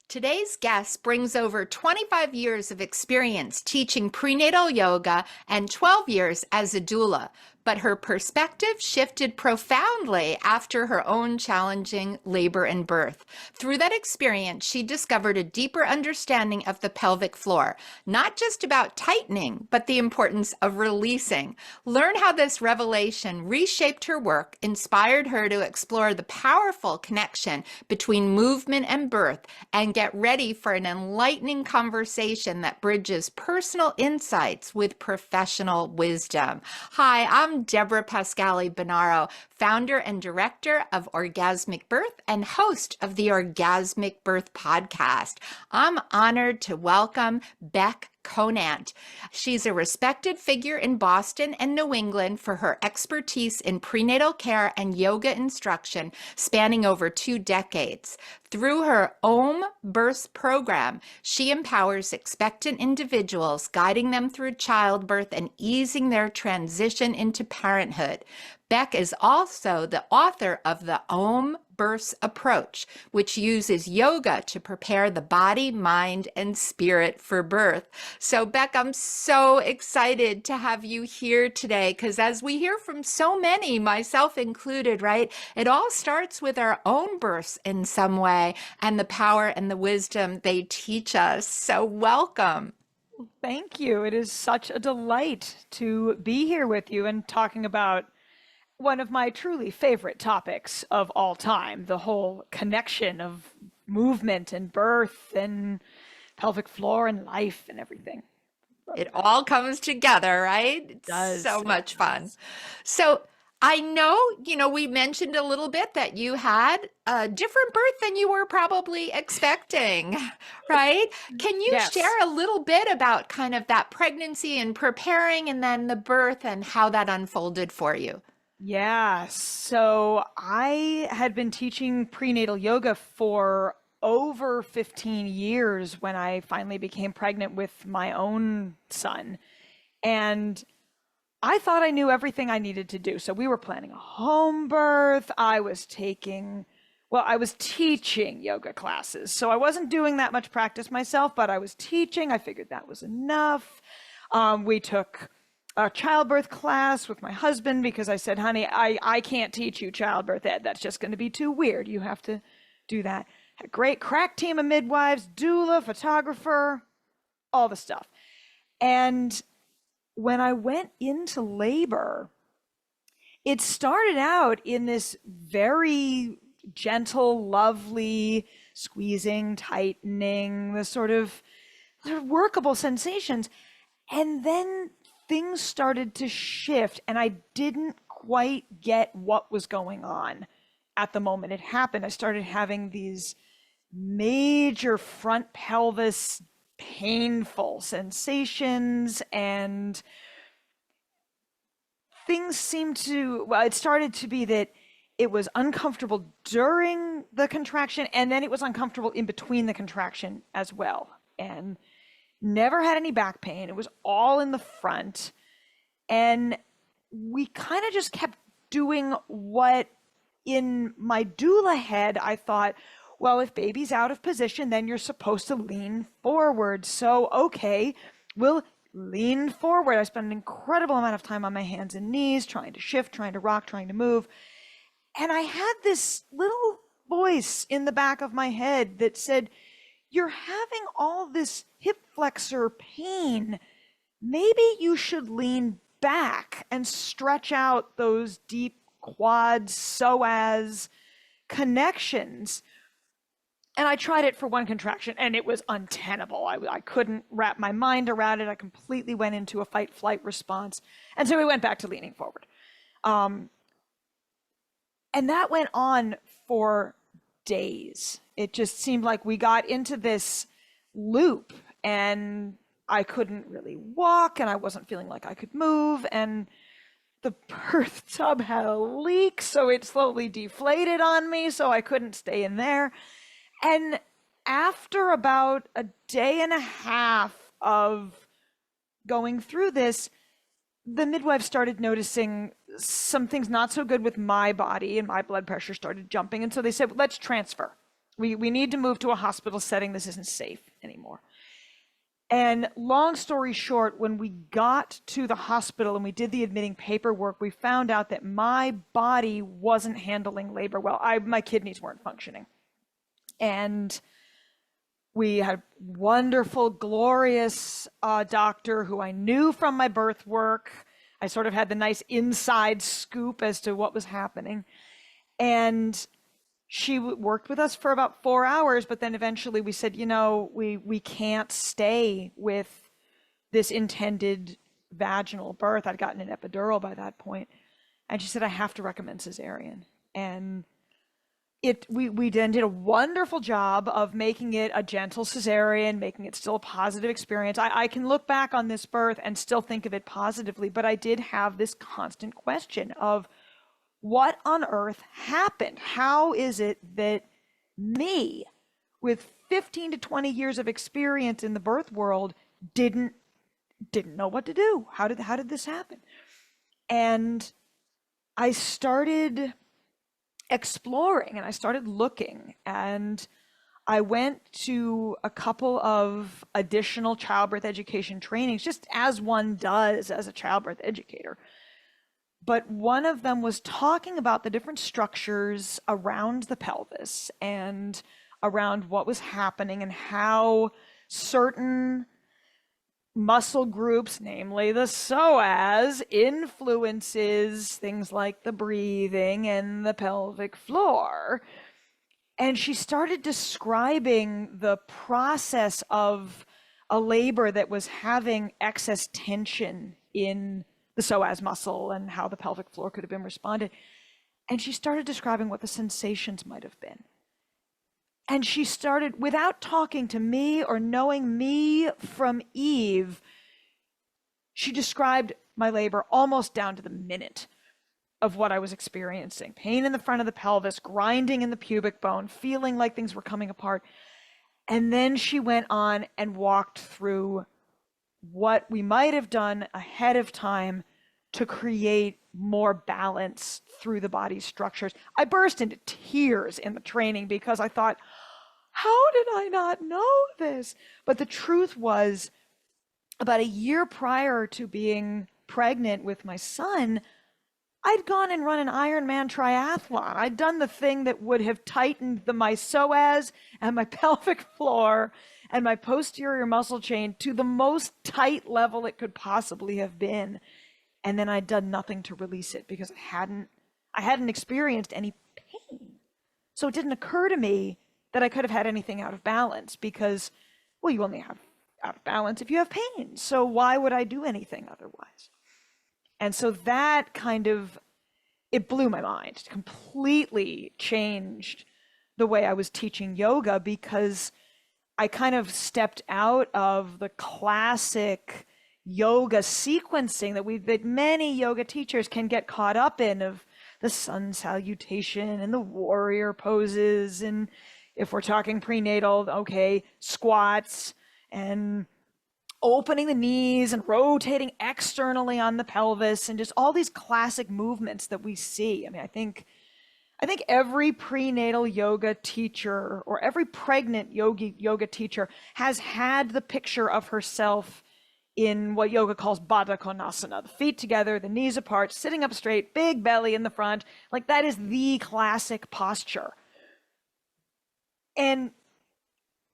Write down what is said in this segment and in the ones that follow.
Today's guest brings over 25 years of experience teaching prenatal yoga and 12 years as a doula, but her perspective shifted profoundly after her own challenging labor and birth. Through that experience, she discovered a deeper understanding of the pelvic floor, not just about tightening, but the importance of releasing. Learn how this revelation reshaped her work, inspired her to explore the powerful connection between movement and birth, and get ready for an enlightening conversation that bridges personal insights with professional wisdom. Hi, I'm Debra Pascali-Bonaro, founder and director of Orgasmic Birth and host of the Orgasmic Birth podcast. I'm honored to welcome Bec Conant. She's a respected figure in Boston and New England for her expertise in prenatal care and yoga instruction spanning over 2 decades. Through her OM Birth program, she empowers expectant individuals, guiding them through childbirth and easing their transition into parenthood. Bec is also the author of the OM Birth approach, which uses yoga to prepare the body, mind, and spirit for birth. So, Bec, I'm so excited to have you here today because as we hear from so many, myself included, right, it all starts with our own births in some way and the power and the wisdom they teach us. So, welcome. Thank you. It is such a delight to be here with you and talking about one of my truly favorite topics of all time, the whole connection of movement and birth and pelvic floor and life and everything. It all comes together, right? It does. So much fun. So I know, we mentioned a little bit that you had a different birth than you were probably expecting, right? Can you share a little bit about kind of that pregnancy and preparing and then the birth and how that unfolded for you? Yeah, so I had been teaching prenatal yoga for over 15 years when I finally became pregnant with my own son. And I thought I knew everything I needed to do. So we were planning a home birth. I was teaching yoga classes. So I wasn't doing that much practice myself, but I was teaching. I figured that was enough. We took a childbirth class with my husband because I said, honey, I can't teach you childbirth ed. That's just going to be too weird. You have to do that. Had a great crack team of midwives, doula, photographer, all the stuff. And when I went into labor, it started out in this very gentle, lovely squeezing, tightening, the sort of workable sensations. And then things started to shift and I didn't quite get what was going on at the moment it happened. I started having these major front pelvis painful sensations and things seemed to, it started to be that it was uncomfortable during the contraction and then it was uncomfortable in between the contraction as well. And never had any back pain. It was all in the front. And we kind of just kept doing what in my doula head, I thought, well, if baby's out of position, then you're supposed to lean forward. So, okay, we'll lean forward. I spent an incredible amount of time on my hands and knees, trying to shift, trying to rock, trying to move. And I had this little voice in the back of my head that said, you're having all this hip flexor pain. Maybe you should lean back and stretch out those deep quads, psoas connections. And I tried it for one contraction and it was untenable. I couldn't wrap my mind around it. I completely went into a fight-flight response. And so we went back to leaning forward. And that went on for days. It just seemed like we got into this loop and I couldn't really walk and I wasn't feeling like I could move and the birth tub had a leak, so it slowly deflated on me, so I couldn't stay in there. And after about a day and a half of going through this, the midwife started noticing some things not so good with my body, and my blood pressure started jumping. And so they said, let's transfer. We need to move to a hospital setting. This isn't safe anymore. And long story short, when we got to the hospital and we did the admitting paperwork, we found out that my body wasn't handling labor well. My kidneys weren't functioning. And we had a wonderful, glorious doctor who I knew from my birth work. I sort of had the nice inside scoop as to what was happening. And she worked with us for about 4 hours, but then eventually we said, we can't stay with this intended vaginal birth. I'd gotten an epidural by that point. And she said, I have to recommend cesarean. And we then did a wonderful job of making it a gentle cesarean, making it still a positive experience. I can look back on this birth and still think of it positively, but I did have this constant question of, what on earth happened? How is it that me, with 15 to 20 years of experience in the birth world, didn't know what to do? How did this happen? And I started exploring and I started looking, and I went to a couple of additional childbirth education trainings, just as one does as a childbirth educator. But one of them was talking about the different structures around the pelvis and around what was happening and how certain muscle groups, namely the psoas, influences things like the breathing and the pelvic floor. And she started describing the process of a labor that was having excess tension in the psoas muscle and how the pelvic floor could have been responded. And she started describing what the sensations might have been. And she started, without talking to me or knowing me from Eve, she described my labor almost down to the minute of what I was experiencing. Pain in the front of the pelvis, grinding in the pubic bone, feeling like things were coming apart. And then she went on and walked through what we might have done ahead of time to create more balance through the body's structures. I burst into tears in the training because I thought, how did I not know this? But the truth was, about a year prior to being pregnant with my son, I'd gone and run an Ironman triathlon. I'd done the thing that would have tightened my psoas and my pelvic floor and my posterior muscle chain to the most tight level it could possibly have been. And then I'd done nothing to release it because I hadn't experienced any pain. So it didn't occur to me that I could have had anything out of balance because, well, you only have out of balance if you have pain. So why would I do anything otherwise? And so that it blew my mind, completely changed the way I was teaching yoga, because I kind of stepped out of the classic yoga sequencing that many yoga teachers can get caught up in, of the sun salutation and the warrior poses. And if we're talking prenatal, okay, squats and opening the knees and rotating externally on the pelvis and just all these classic movements that we see. I mean, I think every prenatal yoga teacher or every pregnant yoga teacher has had the picture of herself in what yoga calls Baddha Konasana, the feet together, the knees apart, sitting up straight, big belly in the front. Like, that is the classic posture. And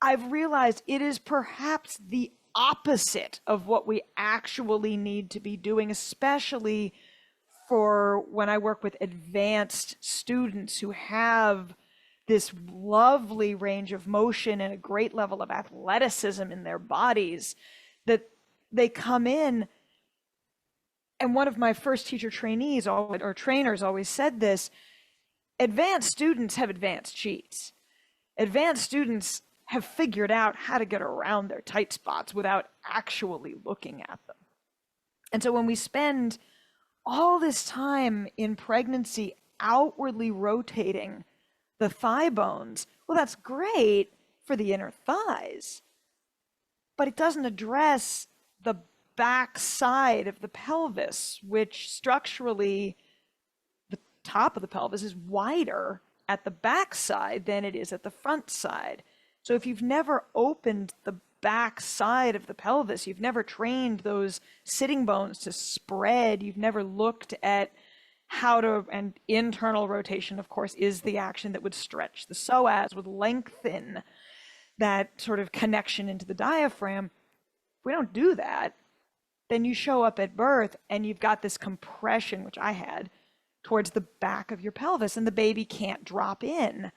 I've realized it is perhaps the opposite of what we actually need to be doing, especially for when I work with advanced students who have this lovely range of motion and a great level of athleticism in their bodies, that they come in. And one of my first teacher trainees or trainers always said this: advanced students have advanced sheets. Advanced students have figured out how to get around their tight spots without actually looking at them. And so when we spend all this time in pregnancy outwardly rotating the thigh bones, well, that's great for the inner thighs, but it doesn't address the back side of the pelvis, which structurally the top of the pelvis is wider at the back side than it is at the front side. So if you've never opened the back side of the pelvis, you've never trained those sitting bones to spread, you've never looked at how to, and internal rotation, of course, is the action that would stretch the psoas, would lengthen that sort of connection into the diaphragm. If we don't do that, then you show up at birth and you've got this compression, which I had, towards the back of your pelvis, and the baby can't drop in.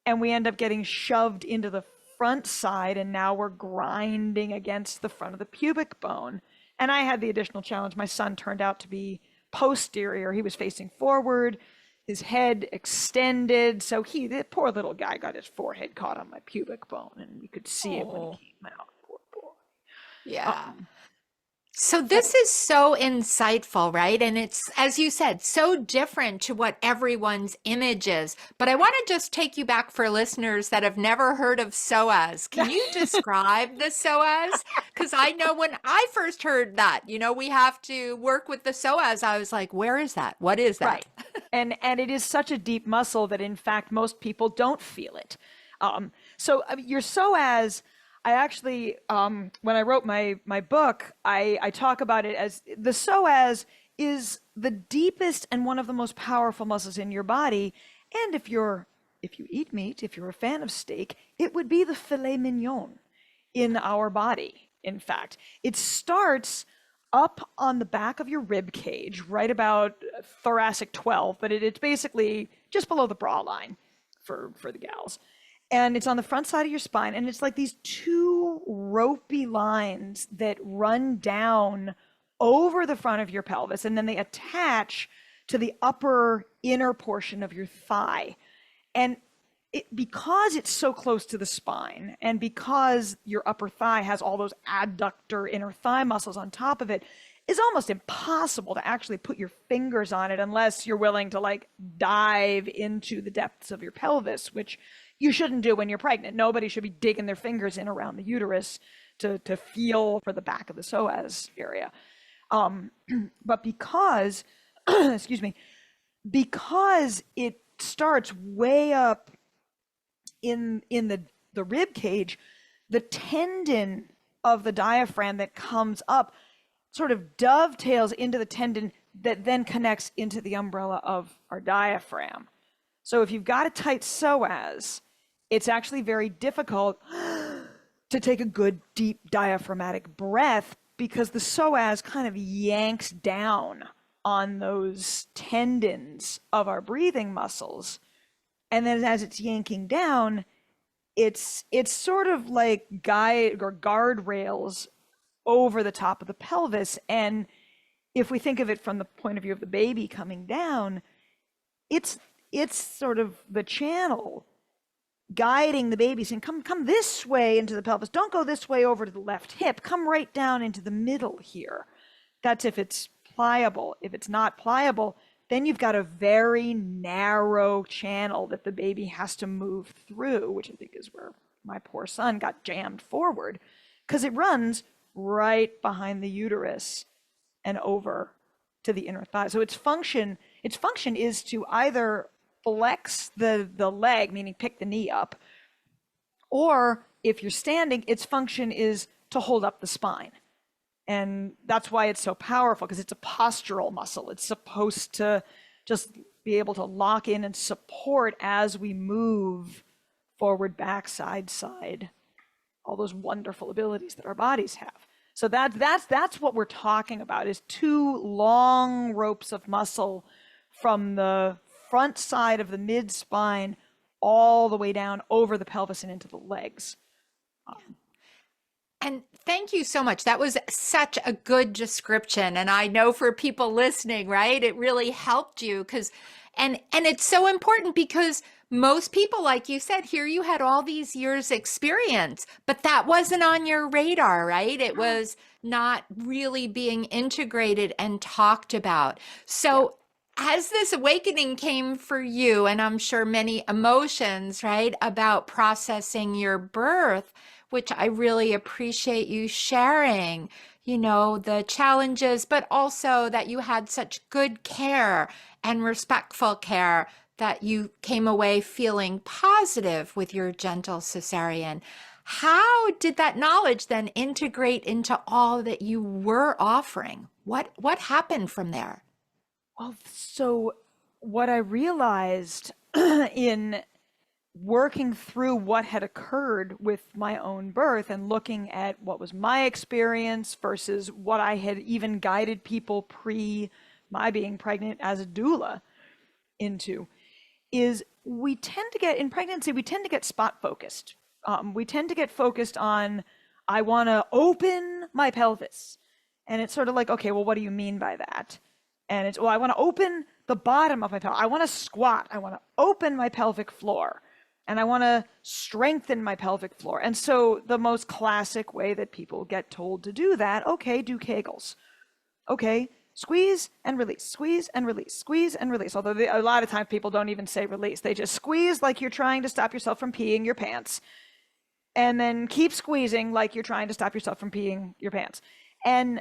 And we end up getting shoved into the front side, and now we're grinding against the front of the pubic bone. And I had the additional challenge. My son turned out to be posterior. He was facing forward, his head extended. So the poor little guy got his forehead caught on my pubic bone, and you could see it when he came out. Poor boy. Yeah. So this is so insightful, right? And it's, as you said, so different to what everyone's image is. But I want to just take you back for listeners that have never heard of psoas. Can you describe the psoas? Because I know when I first heard that, we have to work with the psoas, I was like, where is that? What is that? Right. And it is such a deep muscle that, in fact, most people don't feel it. Your psoas, I actually, when I wrote my book, I talk about it as the psoas is the deepest and one of the most powerful muscles in your body. And if you eat meat, if you're a fan of steak, it would be the filet mignon in our body. In fact, it starts up on the back of your rib cage, right about thoracic 12, but it's basically just below the bra line for the gals. And it's on the front side of your spine, and it's like these two ropey lines that run down over the front of your pelvis, and then they attach to the upper inner portion of your thigh. And because it's so close to the spine, and because your upper thigh has all those adductor inner thigh muscles on top of it, it's almost impossible to actually put your fingers on it unless you're willing to dive into the depths of your pelvis, which you shouldn't do when you're pregnant. Nobody should be digging their fingers in around the uterus to feel for the back of the psoas area. But because, excuse me, because it starts way up in the rib cage, the tendon of the diaphragm that comes up sort of dovetails into the tendon that then connects into the umbrella of our diaphragm. So if you've got a tight psoas, it's actually very difficult to take a good deep diaphragmatic breath because the psoas kind of yanks down on those tendons of our breathing muscles. And then as it's yanking down, it's sort of like guardrails over the top of the pelvis. And if we think of it from the point of view of the baby coming down, it's sort of the channel guiding the baby, saying, come this way into the pelvis. Don't go this way over to the left hip. Come right down into the middle here. That's if it's pliable. If it's not pliable, then you've got a very narrow channel that the baby has to move through, which I think is where my poor son got jammed forward, because it runs right behind the uterus and over to the inner thigh. So its function is to either flex the leg, meaning pick the knee up, or if you're standing, its function is to hold up the spine. And that's why it's so powerful, because it's a postural muscle. It's supposed to just be able to lock in and support as we move forward, back, side, all those wonderful abilities that our bodies have. So that's what we're talking about, is two long ropes of muscle from the front side of the mid-spine all the way down over the pelvis and into the legs. And thank you so much. That was such a good description. And I know for people listening, right, it really helped you and it's so important because most people, like you said, here you had all these years experience, but that wasn't on your radar, right? It was not really being integrated and talked about. So as this awakening came for you, and I'm sure many emotions, right, about processing your birth, which I really appreciate you sharing, the challenges, but also that you had such good care and respectful care that you came away feeling positive with your gentle cesarean. How did that knowledge then integrate into all that you were offering? What happened from there? Well, so what I realized in working through what had occurred with my own birth and looking at what was my experience versus what I had even guided people pre my being pregnant as a doula into is we tend to get in pregnancy, we tend to get spot focused. We tend to get focused on, I want to open my pelvis. And it's sort of like, okay, well, what do you mean by that? And it's, well, I want to open the bottom of my pelvis. I want to squat. I want to open my pelvic floor. And I want to strengthen my pelvic floor. And so the most classic way that people get told to do that, okay, do Kegels. Okay, squeeze and release, squeeze and release, squeeze and release. Although a lot of times people don't even say release. They just squeeze like you're trying to stop yourself from peeing your pants. And then keep squeezing like you're trying to stop yourself from peeing your pants. And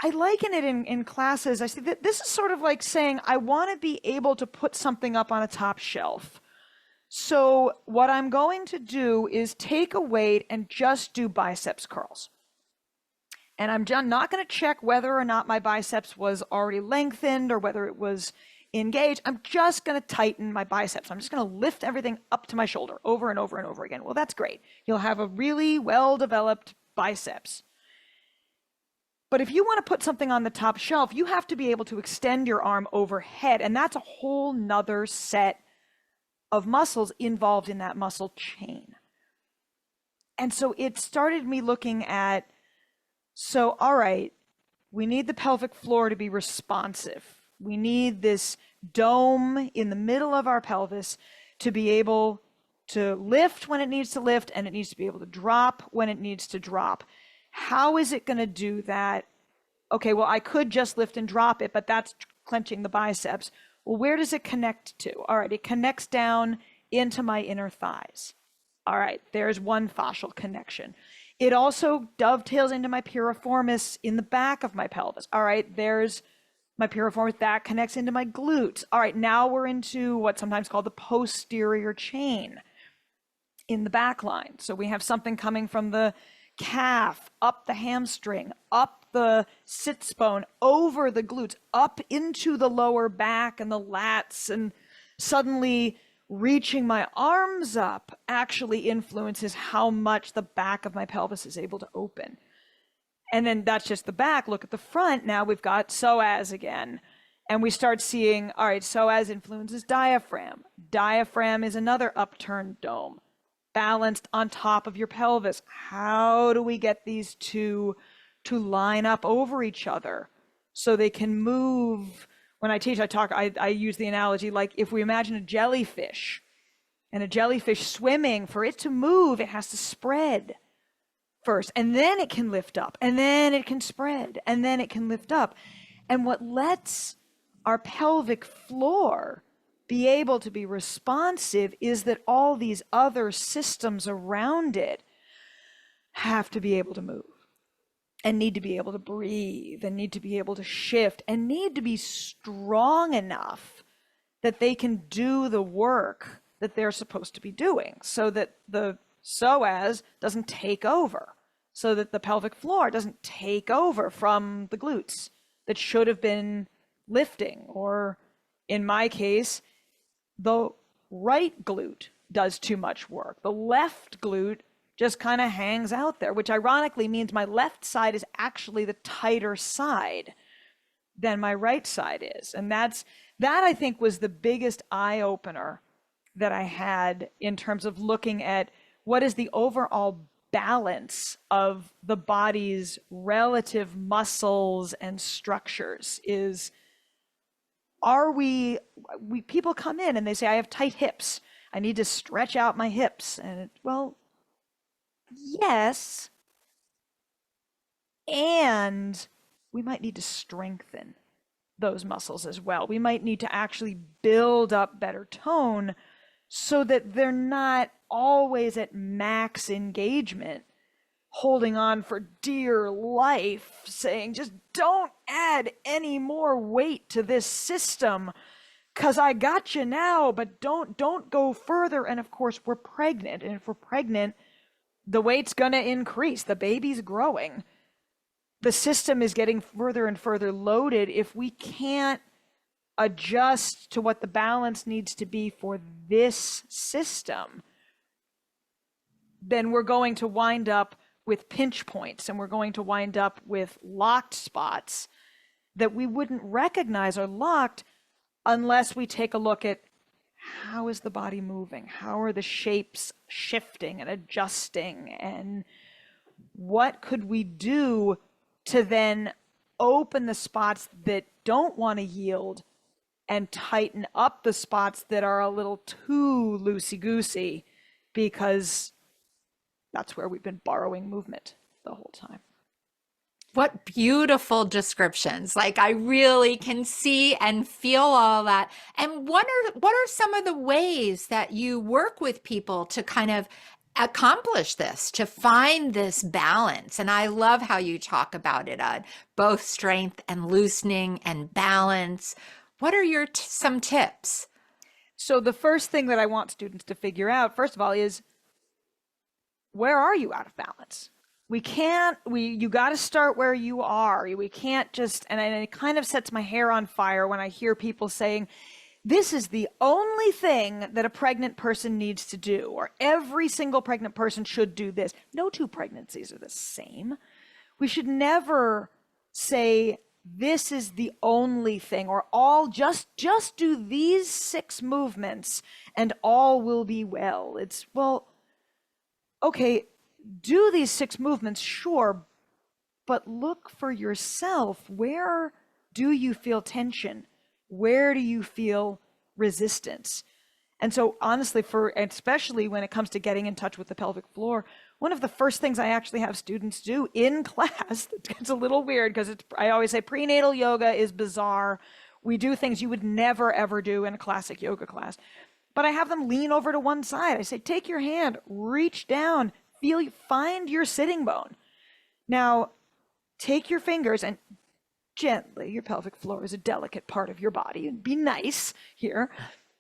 I liken it in classes. I see that this is sort of like saying, I want to be able to put something up on a top shelf. So what I'm going to do is take a weight and just do biceps curls. And I'm not going to check whether or not my biceps was already lengthened or whether it was engaged. I'm just going to tighten my biceps. I'm just going to lift everything up to my shoulder over and over and over again. Well, that's great. You'll have a really well-developed biceps. But if you want to put something on the top shelf, you have to be able to extend your arm overhead. And that's a whole nother set of muscles involved in that muscle chain. And so it started me looking at, so, all right, we need the pelvic floor to be responsive. We need this dome in the middle of our pelvis to be able to lift when it needs to lift, and it needs to be able to drop when it needs to drop. How is it going to do that? Okay, well, I could just lift and drop it, but that's clenching the biceps. Well, where does it connect to? All right, it connects down into my inner thighs. All right, there's one fascial connection. It also dovetails into my piriformis in the back of my pelvis. All right, there's my piriformis, that connects into my glutes. All right, now we're into what's sometimes called the posterior chain in the back line. So we have something coming from the calf, up the hamstring, up the sits bone, over the glutes, up into the lower back and the lats, and suddenly reaching my arms up actually influences how much the back of my pelvis is able to open. And then that's just the back. Look at the front. Now we've got psoas again. And we start seeing, all right, psoas influences diaphragm. Diaphragm is another upturned dome, balanced on top of your pelvis. How do we get these two to line up over each other so they can move? When I teach, I use the analogy like if we imagine a jellyfish, and a jellyfish swimming, for it to move, it has to spread first, and then it can lift up, and then it can spread, and then it can lift up. And what lets our pelvic floor be able to be responsive is that all these other systems around it have to be able to move, and need to be able to breathe, and need to be able to shift, and need to be strong enough that they can do the work that they're supposed to be doing, so that the psoas doesn't take over, so that the pelvic floor doesn't take over from the glutes that should have been lifting. Or in my case, the right glute does too much work. The left glute just kind of hangs out there, which ironically means my left side is actually the tighter side than my right side is. And that I think was the biggest eye opener that I had in terms of looking at what is the overall balance of the body's relative muscles and structures. Is, are we people come in and they say, I have tight hips, I need to stretch out my hips. And well, yes, and we might need to strengthen those muscles as well. We might need to actually build up better tone so that they're not always at max engagement, holding on for dear life, saying, just don't add any more weight to this system, because I got you now, but don't go further. And of course, we're pregnant. And if we're pregnant, the weight's going to increase. The baby's growing. The system is getting further and further loaded. If we can't adjust to what the balance needs to be for this system, then we're going to wind up with pinch points, and we're going to wind up with locked spots that we wouldn't recognize are locked unless we take a look at how is the body moving? How are the shapes shifting and adjusting? And what could we do to then open the spots that don't want to yield and tighten up the spots that are a little too loosey-goosey, because that's where we've been borrowing movement the whole time. What beautiful descriptions. Like, I really can see and feel all that. And what are some of the ways that you work with people to kind of accomplish this, to find this balance? And I love how you talk about it, both strength and loosening and balance. What are your some tips? So the first thing that I want students to figure out, first of all, is where are you out of balance? You got to start where you are. We can't just, and it kind of sets my hair on fire when I hear people saying, this is the only thing that a pregnant person needs to do, or every single pregnant person should do this. No two pregnancies are the same. We should never say, this is the only thing, or all just do these 6 movements and all will be well. It's, well, okay, do these 6 movements, sure, but look for yourself. Where do you feel tension? Where do you feel resistance? And so honestly, especially when it comes to getting in touch with the pelvic floor, one of the first things I actually have students do in class, it gets a little weird because I always say prenatal yoga is bizarre. We do things you would never, ever do in a classic yoga class. But I have them lean over to one side. I say, take your hand, reach down, find your sitting bone. Now, take your fingers and gently, your pelvic floor is a delicate part of your body, and be nice here,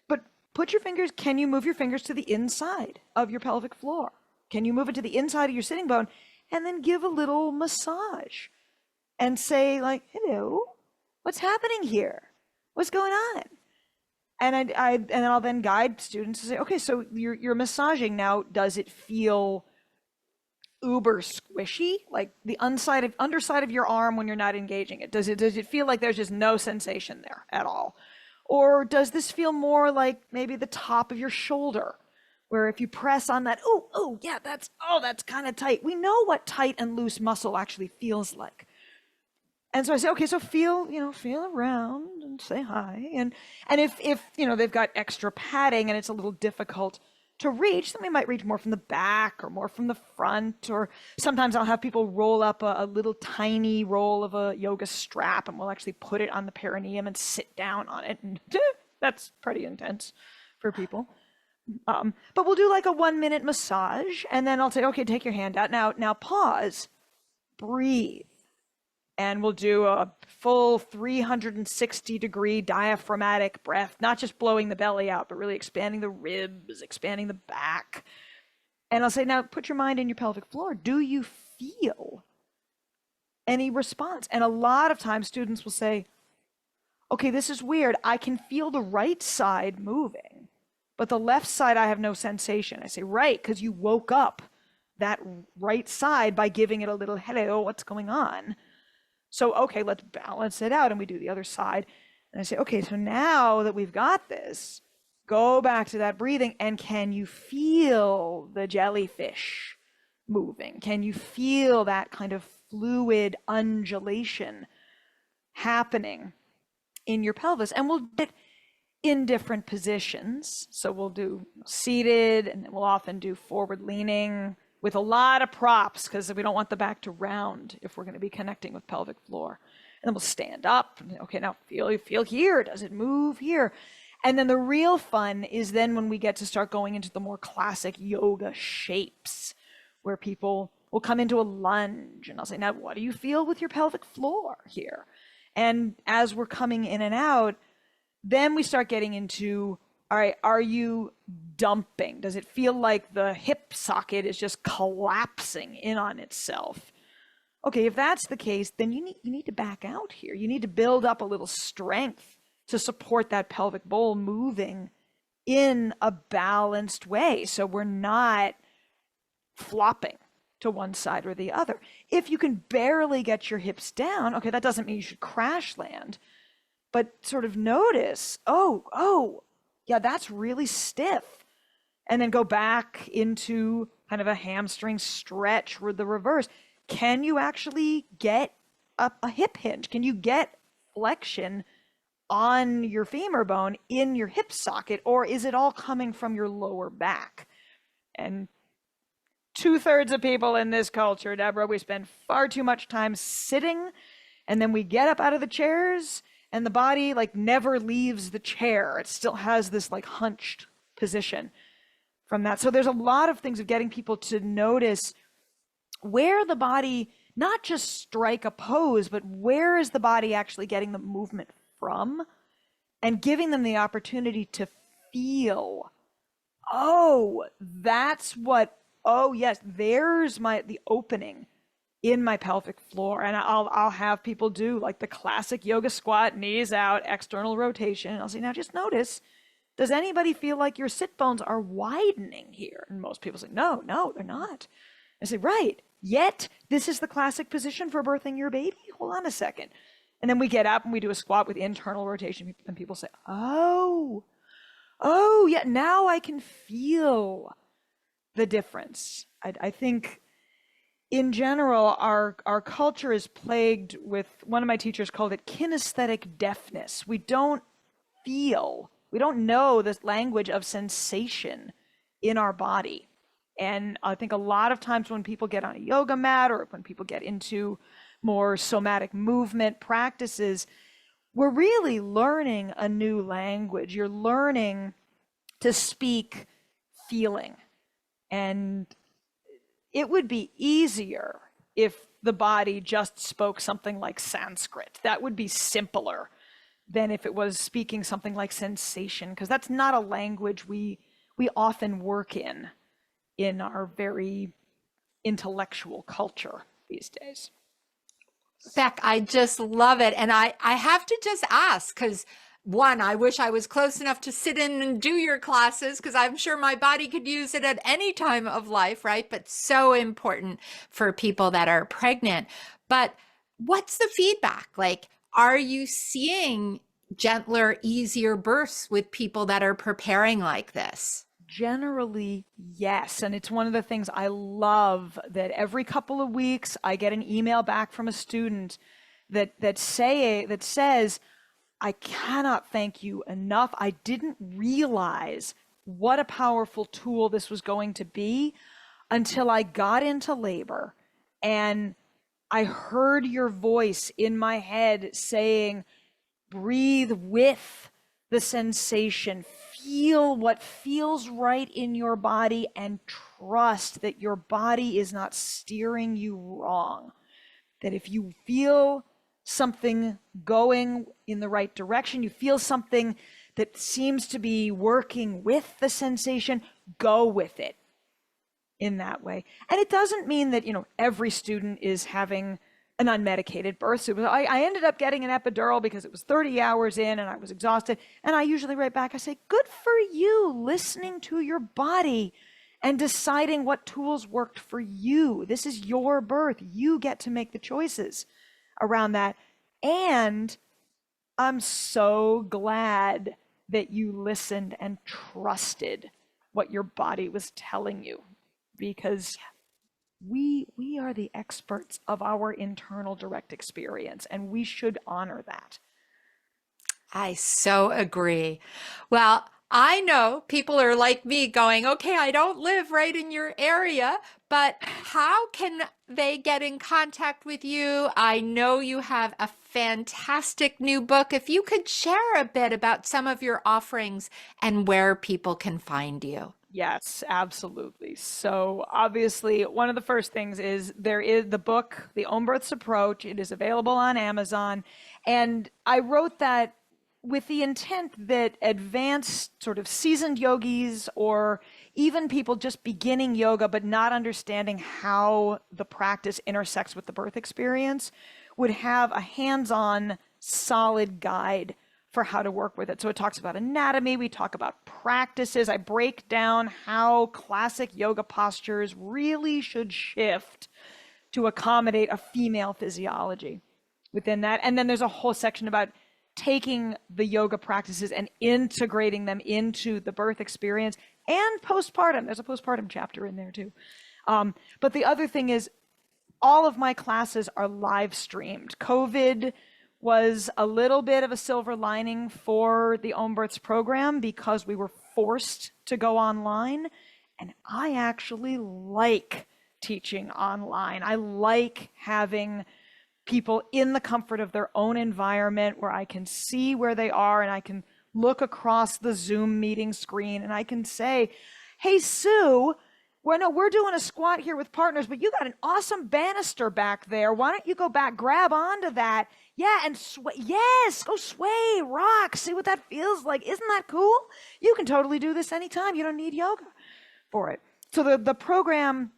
but put your fingers, can you move your fingers to the inside of your pelvic floor? Can you move it to the inside of your sitting bone? And then give a little massage and say, like, hello, what's happening here? What's going on? And I'll then guide students to say, okay, so you're massaging now. Does it feel uber squishy, like the underside of your arm when you're not engaging it? Does it feel like there's just no sensation there at all? Or does this feel more like maybe the top of your shoulder, where if you press on that, oh yeah, that's kind of tight. We know what tight and loose muscle actually feels like. And so I say, okay, so feel around and say hi. And if they've got extra padding and it's a little difficult to reach, then we might reach more from the back or more from the front. Or sometimes I'll have people roll up a little tiny roll of a yoga strap, and we'll actually put it on the perineum and sit down on it. And that's pretty intense for people. But we'll do like a 1-minute massage, and then I'll say, okay, take your hand out. Now pause, breathe. And we'll do a full 360-degree diaphragmatic breath, not just blowing the belly out, but really expanding the ribs, expanding the back. And I'll say, now put your mind in your pelvic floor. Do you feel any response? And a lot of times students will say, okay, this is weird. I can feel the right side moving, but the left side, I have no sensation. I say, right, because you woke up that right side by giving it a little, hello, what's going on? So, okay, let's balance it out. And we do the other side. And I say, okay, so now that we've got this, go back to that breathing. And can you feel the jellyfish moving? Can you feel that kind of fluid undulation happening in your pelvis? And we'll do it in different positions. So we'll do seated, and then we'll often do forward leaning, with a lot of props, because we don't want the back to round if we're going to be connecting with pelvic floor. And then we'll stand up. Okay, now feel here. Does it move here? And then the real fun is then when we get to start going into the more classic yoga shapes, where people we'll come into a lunge, and I'll say, now, what do you feel with your pelvic floor here? And as we're coming in and out, then we start getting into, all right, are you dumping? Does it feel like the hip socket is just collapsing in on itself? Okay, if that's the case, then you need to back out here. You need to build up a little strength to support that pelvic bowl moving in a balanced way, so we're not flopping to one side or the other. If you can barely get your hips down, okay, that doesn't mean you should crash land, but sort of notice, oh, yeah, that's really stiff. And then go back into kind of a hamstring stretch or the reverse. Can you actually get a hip hinge? Can you get flexion on your femur bone in your hip socket, or is it all coming from your lower back? And 2/3 of people in this culture, Debra, we spend far too much time sitting, and then we get up out of the chairs and the body like never leaves the chair. It still has this like hunched position from that. So there's a lot of things of getting people to notice where the body, not just strike a pose, but where is the body actually getting the movement from, and giving them the opportunity to feel, oh, that's what, oh yes, there's the opening in my pelvic floor. And I'll have people do like the classic yoga squat, knees out, external rotation. I'll say, now just notice, does anybody feel like your sit bones are widening here? And most people say, no, they're not. I say, right, yet this is the classic position for birthing your baby. Hold on a second. And then we get up and we do a squat with internal rotation, and people say, oh, yeah, now I can feel the difference. I think in general, our culture is plagued with, one of my teachers called it kinesthetic deafness. We don't know this language of sensation in our body. And I think a lot of times when people get on a yoga mat or when people get into more somatic movement practices, we're really learning a new language. You're learning to speak feeling. And it would be easier if the body just spoke something like Sanskrit. That would be simpler than if it was speaking something like sensation, because that's not a language we often work in our very intellectual culture these days. Bec, I just love it. And I have to just ask, because one, I wish I was close enough to sit in and do your classes, because I'm sure my body could use it at any time of life, right? But so important for people that are pregnant. But what's the feedback? Like, are you seeing gentler, easier births with people that are preparing like this? Generally, yes. And it's one of the things I love, that every couple of weeks I get an email back from a student that says, I cannot thank you enough. I didn't realize what a powerful tool this was going to be until I got into labor and I heard your voice in my head saying, breathe with the sensation, feel what feels right in your body, and trust that your body is not steering you wrong. That if you feel something going in the right direction, you feel something that seems to be working with the sensation, go with it in that way. And it doesn't mean that, every student is having an unmedicated birth. So I ended up getting an epidural because it was 30 hours in and I was exhausted. And I usually write back, I say, good for you, listening to your body and deciding what tools worked for you. This is your birth. You get to make the choices around that. And I'm so glad that you listened and trusted what your body was telling you, because we are the experts of our internal direct experience, and we should honor that. I so agree. Well, I know people are like me going, okay, I don't live right in your area, but how can they get in contact with you? I know you have a fantastic new book. If you could share a bit about some of your offerings and where people can find you. Yes, absolutely. So obviously, one of the first things is there is the book, The Own Births Approach. It is available on Amazon. And I wrote that with the intent that advanced, sort of seasoned yogis, or even people just beginning yoga but not understanding how the practice intersects with the birth experience, would have a hands-on, solid guide for how to work with it. So it talks about anatomy, we talk about practices. I break down how classic yoga postures really should shift to accommodate a female physiology within that. And then there's a whole section about taking the yoga practices and integrating them into the birth experience and postpartum. There's a postpartum chapter in there too. But the other thing is, all of my classes are live streamed. COVID was a little bit of a silver lining for the Own Births program because we were forced to go online. And I actually like teaching online. I like having people in the comfort of their own environment where I can see where they are and I can look across the Zoom meeting screen and I can say, hey, Sue, we're doing a squat here with partners, but you got an awesome banister back there. Why don't you go back, grab onto that? Yeah, and sway. Yes, go sway, rock, see what that feels like. Isn't that cool? You can totally do this anytime. You don't need yoga for it. So the program,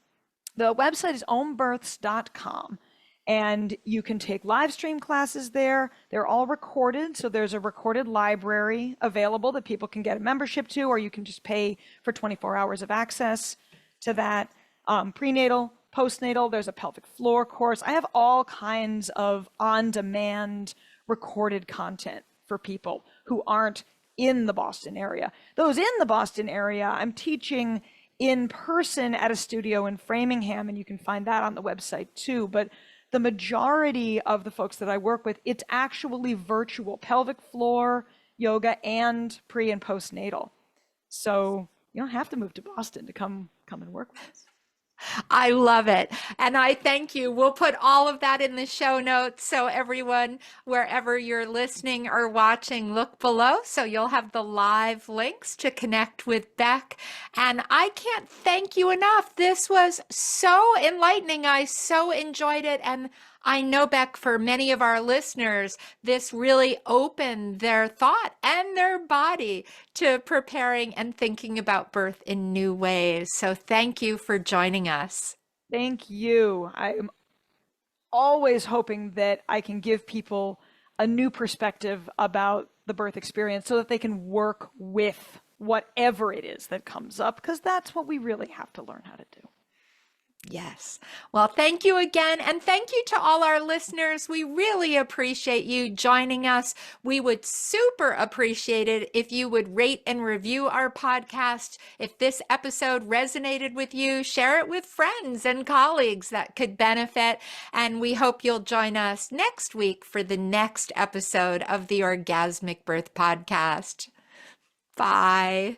the website is ownbirths.com. And you can take live stream classes there. They're all recorded. So there's a recorded library available that people can get a membership to, or you can just pay for 24 hours of access to that. Prenatal, postnatal, there's a pelvic floor course. I have all kinds of on-demand recorded content for people who aren't in the Boston area. Those in the Boston area, I'm teaching in person at a studio in Framingham, and you can find that on the website too. But the majority of the folks that I work with, it's actually virtual pelvic floor yoga and pre and postnatal. So you don't have to move to Boston to come and work with us. I love it. And I thank you. We'll put all of that in the show notes. So everyone, wherever you're listening or watching, look below. So you'll have the live links to connect with Bec. And I can't thank you enough. This was so enlightening. I so enjoyed it. And I know, Bec, for many of our listeners, this really opened their thought and their body to preparing and thinking about birth in new ways. So thank you for joining us. Thank you. I'm always hoping that I can give people a new perspective about the birth experience so that they can work with whatever it is that comes up, because that's what we really have to learn how to do. Yes. Well, thank you again. And thank you to all our listeners. We really appreciate you joining us. We would super appreciate it if you would rate and review our podcast. If this episode resonated with you, share it with friends and colleagues that could benefit. And we hope you'll join us next week for the next episode of the Orgasmic Birth Podcast. Bye.